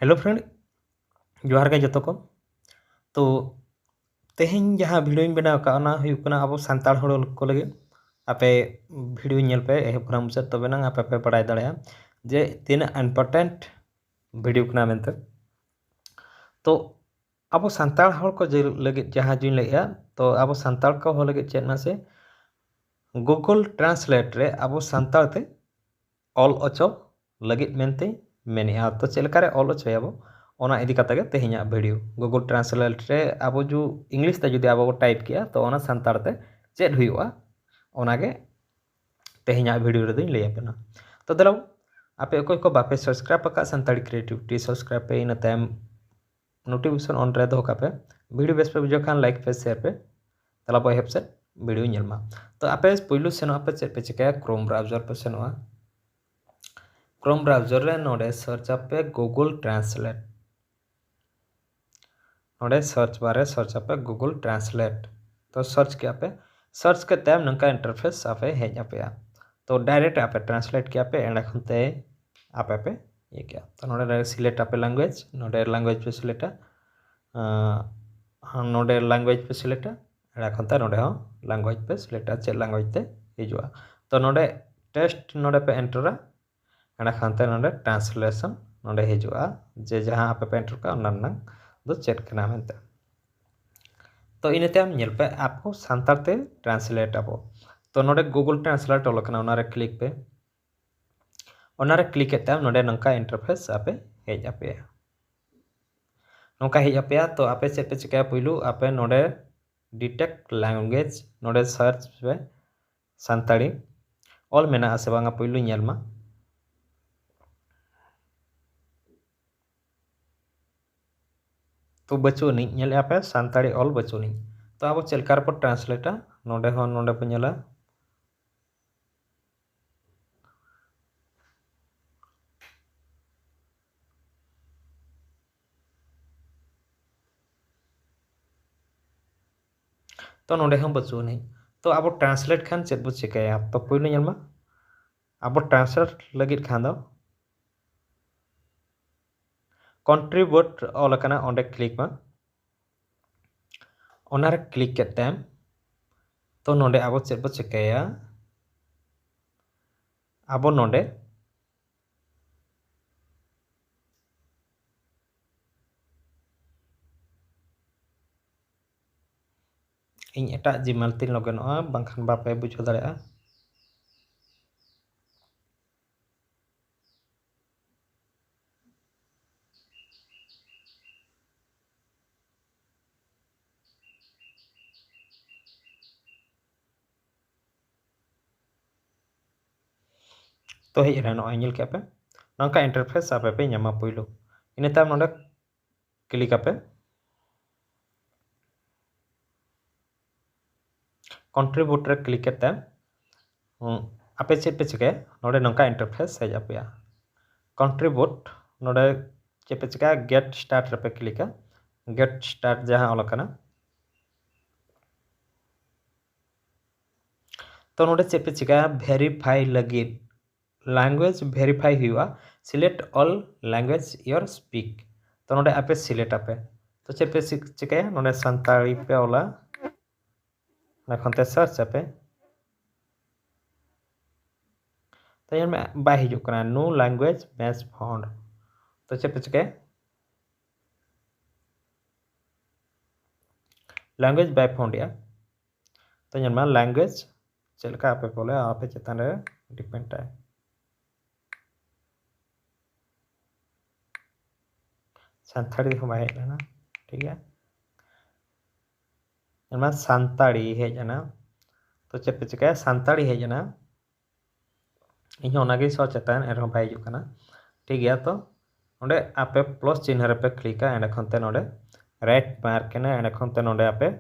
Hello friend जोहार गे जतो को तो तेहें जहाँ वीडियो बनाव का अब सानताड़ हड़ को लगे आपे वीडियो नेल पे एहब खना मुचाद तबे ना आपे पे बड़ाय दाड़ेया जे तीना इम्पोर्टेंट वीडियो कना मेनते तो अब सानताड़ हड़ को लगे जहाँ जुन लैया तो अब सानताड़ को हो लगे चेत ना से गूगल ट्रांसलेट रे अब सानताड़ ते ऑल ओचो लगे मेनते मेनेआ तो चेलकारे ऑल ओचोयाबो ओना इदी कता गे तेहेኛ वीडियो गूगल ट्रांसलेट रे अब जो इंग्लिश ते जुदी अब टाइप किया तो ओना सानताड़ ते चेद हुआ ओना गे तेहेኛ वीडियो रे दिन लैयापेना तो दलाव आपे अकोय को बापे सब्सक्राइब पका सानताड़ी क्रिएटिविटी सब्सक्राइब पे इन टाइम नोटिफिकेशन ऑन रे दो कापे वीडियो बेस पे बुझो खान लाइक पे शेयर पे तला बो हेप से वीडियो नेलमा तो आपे पहिलो सेनो आपे चेद पे चिकाया क्रोम ब्राउज़र पे सेनोआ क्रोम ब्राउज़र रे नोडे सर्च आपे गूगल ट्रांसलेट नोडे सर्च बारे सर्च आपे गूगल ट्रांसलेट तो सर्च के आपे सर्च के तैम नंका इंटरफेस आपे हेज आपे तो डायरेक्ट आपे ट्रांसलेट के आपे एंड खनते आपे पे ये क्या तो नोडे डायरेक्ट सिलेक्ट आपे लैंग्वेज नोडे लैंग्वेज पे सिलेक्ट नोडे लैंग्वेज पे सिलेक्ट एंड खनते नोडे हो लैंग्वेज पे सिलेक्ट चे लैंग्वेज ते हिजुआ तो नोडे टेस्ट नोडे पे एंटर एंड खनते नोडे ट्रांसलेशन नोडे हिजुआ जे जहां आपे पे एंटर का ओना दो चेक करना मेनते तो इनते हम नेल पे आपको सानताड़ ते ट्रांसलेट आबो तो नोडे गूगल ट्रांसलेट ओल कना ओना रे क्लिक पे ओना रे क्लिक एते नोडे नंका इंटरफेस आपे हेज आपे नंका हेज आपे तो आपे चेक पे चिकाया पहिलू आपे नोडे डिटेक्ट लैंग्वेज नोडे सर्च पे सानताड़ी ऑल मेना आसे बांगा पहिलू नेलमा तो बचुनी नेल आपे सानताड़ी ऑल बचुनी तो अब चलकार पर ट्रांसलेटा नोडे हो नोडे पे नेला तो नोडे हम बचुनी तो अब ट्रांसलेट खान चेक बो चिकाया तो पहिलो नेलमा अब ट्रांसलेट लगे खान दो कंट्रीब्यूट ऑल कना ओंडे क्लिक मा ओनारे क्लिक करते तो नोडे अब चेक बो चिकाया अब नोडे इन एटा जीमेल तीन लगनोआ बांखान बापे बुझो दाड़ेया तो हेज रे नोय नेल के पे नंका इंटरफेस आपे पे ᱧᱟᱢᱟ पहिलो इन ताम नोडे क्लिक आपे कंट्रीब्यूट रे क्लिक करते आपे चेक पे चिकाया नोडे नंका इंटरफेस हेज आपे कंट्रीब्यूट नोडे चेक पे चिकाया गेट स्टार्ट रे पे क्लिक गेट स्टार्ट जहां ऑल कना तो नोडे चेक पे चिकाया वेरीफाई लगे लैंग्वेज वेरीफाई हुआ select all language your speak तो नोडे आपे सिलेक्ट आपे तो चेक पे चिकाया नोडे सानताड़ी पे ओला खनते सर्च आपे तो ये में बाय हिजुक कना नो लैंग्वेज मैच फाउंड तो चेक पे चिकाया लैंग्वेज बाय फाउंड या तो ये में लैंग्वेज चलका आपे बोले आपे चेतन रे डिपेंड है सानताड़ी हम हेज लेना ठीक है इनमें सानताड़ी हेजना तो चेक पे चिकाया सानताड़ी हेजना इन ओनागे सो चेतन एरह बाय हिजुक कना ठीक है तो नोडे आपे प्लस चिन्ह रे पे क्लिक एंड खनते नोडे राइट मार्क ने एंड खनते नोडे आपे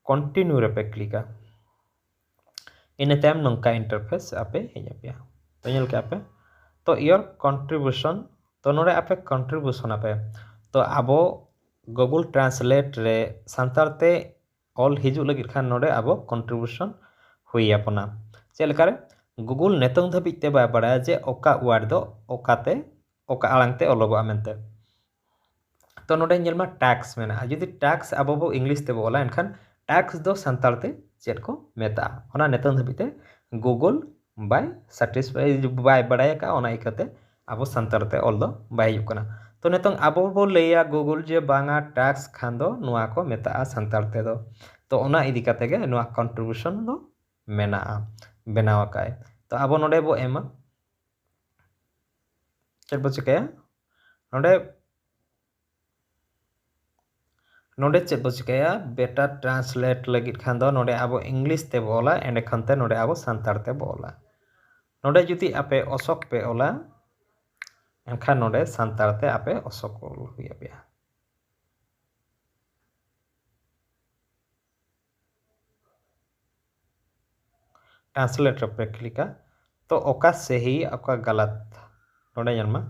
कंटिन्यू रे पे क्लिक इन टाइम नंका इंटरफेस आपे हेज आपे तो नेल के आपे तो योर कंट्रीब्यूशन तो नोडे आपे कंट्रीब्यूशन आपे तो आबो गूगल ट्रांसलेट रे सानताड़ ते ऑल हिजु लगी खान नोडे आबो कंट्रीब्यूशन हुई अपना चेलकारे गूगल नेतों धाबिते बाय बाड़ा जे ओका वार्ड दो ओकाते ओका आड़ांग ते अलगोआ मेनते तो नोडे नेलमा टैक्स मेना जुदी टैक्स अब बो इंग्लिश ते बोला एनखान टैक्स दो संताल ते चेद को मेता ओना नेतन धबिते गूगल बाय सैटिस्फाई बाय बड़ाय का ओना इकते अब संताल ते ऑल दो बाय हिजुग कना तो नेतन अब बो लेया गूगल जे बांगा टैक्स खान दो नुआ को मेता संताल ते दो तो ओना इदी कते गे नुआ कंट्रीब्यूशन दो मेना बनावा काय तो अब नोडे बो एमा चेद बो चिकाया नोडे नोडे चेद बो चिकाया बेटा ट्रांसलेट लगित खान दो नोडे अब इंग्लिश ते बोला एंड खनते नोडे अब संताल ते बोला नोडे जुदी आपे अशोक पे ओला एनखान नोडे संताल ते आपे अशोक हुई पे ट्रांसलेटर पे क्लिका तो ओका सही ओका गलत नोडे जन्मा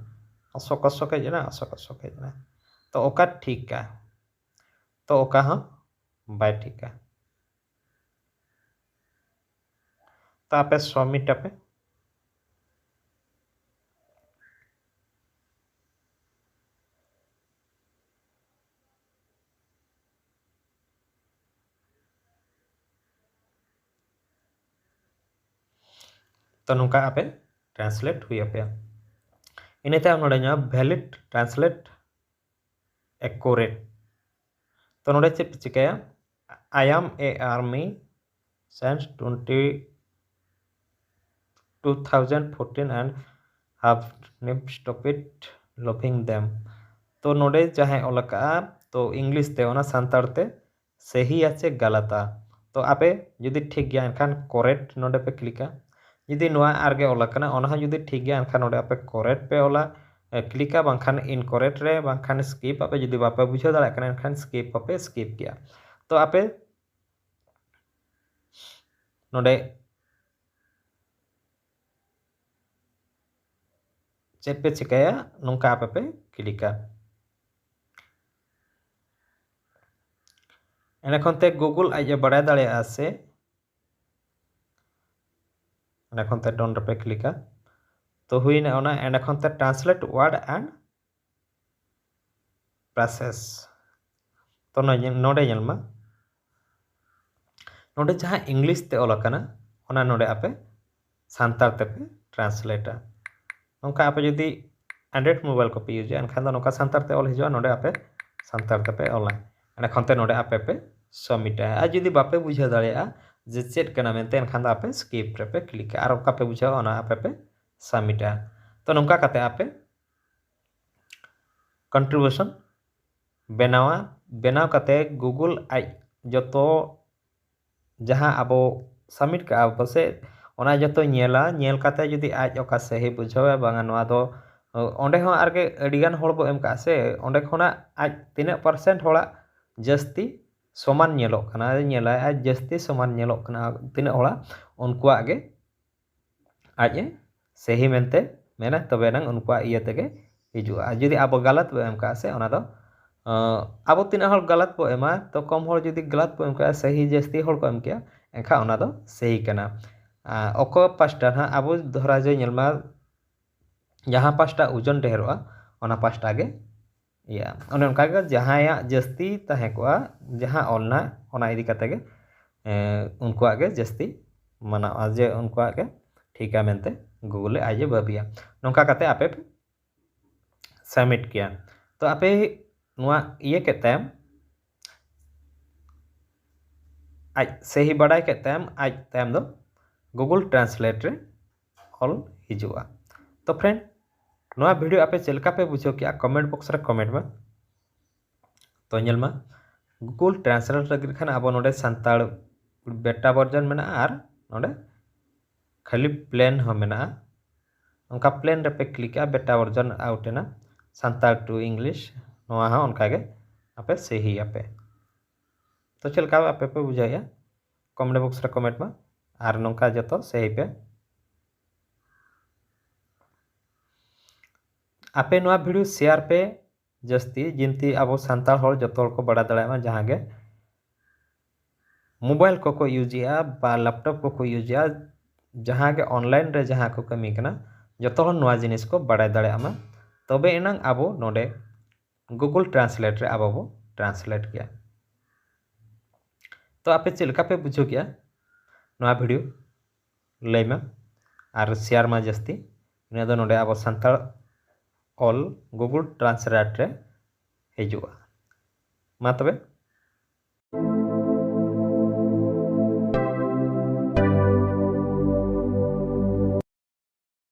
अशोक अशोक जना अशोक जना तो ओका ठीक का तो ओका हम बाय ठीक का तो आपे सबमिट पे तो नौका आपे ट्रांसलेट हुई पे इन नोड़े वैलिड ट्रांसलेट एक्यूरेट तो नोड़े चेक चिकाया I am a army since 2014 and have never stopped loving them तो नोड़े चाहे ओलका तो इंग्लिश ते ओना संताल ते सही आचे गलता तो आपे जुदी ठीक गया एनखान करेक्ट नोड़े पे क्लिका जुदी नुआ आरगे ओलकना ओना जुदी ठीक गया एनखान नोड़े आपे करेक्ट पे ओला क्लिका बांखान इनकरेक्ट रे बांखान स्किप आपे जुदी बापे बुझाव दाड़ा कना एनखान स्किप आपे स्किप किया तो आपे नोड़े चेक पे चिकाया नोंका आपे पे क्लिका एनखनते गूगल आजे बड़ाय दाड़ेया से एनखनते डन पे क्लिका तो हुईना ओना एनखनते ट्रांसलेट वर्ड एंड प्रोसेस तो नोडे नेलमा नोडे जहां इंग्लिश ते ओलकना ओना नोडे आपे संताल ते पे ट्रांसलेटा नोंका आपे जुदी एंड्रॉइड मोबाइल को पे यूज एनखान दो नोंका संताल ते ऑल हिजुआ नोडे आपे संताल ते पे ऑनलाइन एनखनते नोडे आपे पे सबमिट आ जुदी बापे बुझाव दाड़ेया जे चेक कना मेनते एनखान दो आपे स्किप रे पे क्लिक आर ओका पे बुझाव ओना आपे पे सबमिट तो नोंका कते आपे कंट्रीब्यूशन बनावा बनाव कते गूगल आई जतो जहां अब सबमिट का बसे ओना जतो नेला नेल कते जुदी आज ओका सही बुझावे बांगा नोआ दो ओंडे हो आरगे अडिगान होड़ बो एम का से ओंडे खोना आज 3% होड़ा जस्ती समान नेलोक कना नेला आज जस्ती समान नेलोक कना 3 होड़ा उनकुआ गे आज सही मेनते मेना तबे नंग उनकुआ इये तेगे हिजुआ जुदी अब गलत बो एम का से ओना दो अब 3 हर गलत बो एमा तो कम हर जुदी गलत बो एम का सही जस्ती हर को एम किया एखा ओना दो सही कना ओको पास्टा ना अब धरा जे नेलमा जहां पास्टा ओजन ढेरोआ ओना पास्टा गे या ओने उनका गे जहां जस्ती तहे को जहां ऑलना ओना इदी कते गे उनकुआ गे जस्ती माना जे उनकुआ गे ठीका मेनते गूगल आजे बाबिया नोंका कते आपे सबमिट किया तो आपे नुआ ये केतेम आज सही बड़ाई केतेम आज तैम दो गूगल ट्रांसलेट रे ऑल हिजुआ तो फ्रेंड नुआ वीडियो आपे चलका पे बुझो किया कमेंट बॉक्स रे कमेंट में तो नेलमा गूगल ट्रांसलेट लगित खान अब नोडे संताल बेटा वर्जन मेना आर नोडे खाली प्लेन हो मेना उनका प्लेन रे पे क्लिक आ बेटा वर्जन आउटेना संताल टू इंग्लिश नुआ हा उनका गे आपे सही आपे तो चलका आपे पे बुझाया कमेंट बॉक्स रे कमेंट में आर नोंका जतो सही पे आपे नुआ वीडियो शेयर पे जस्ती जिनती अब संताल हर जतो हर को बड़ा दाड़ा जहां गे मोबाइल को यूजिया बा लैपटॉप को यूजिया जहां गे ऑनलाइन रे जहां को कमी कना जतो हर नुआ जिनिस को बड़ा दाड़ा तबे एनंग अब नोडे गूगल ट्रांसलेट रे आबो बो ट्रांसलेट किया। तो आपे चेक लेका पे बुझो किया नवा वीडियो लय में और शेयर में जस्ती इन दो नोडे आबो संताल ऑल गूगल ट्रांसलेट रे हिजुआ। मा तबे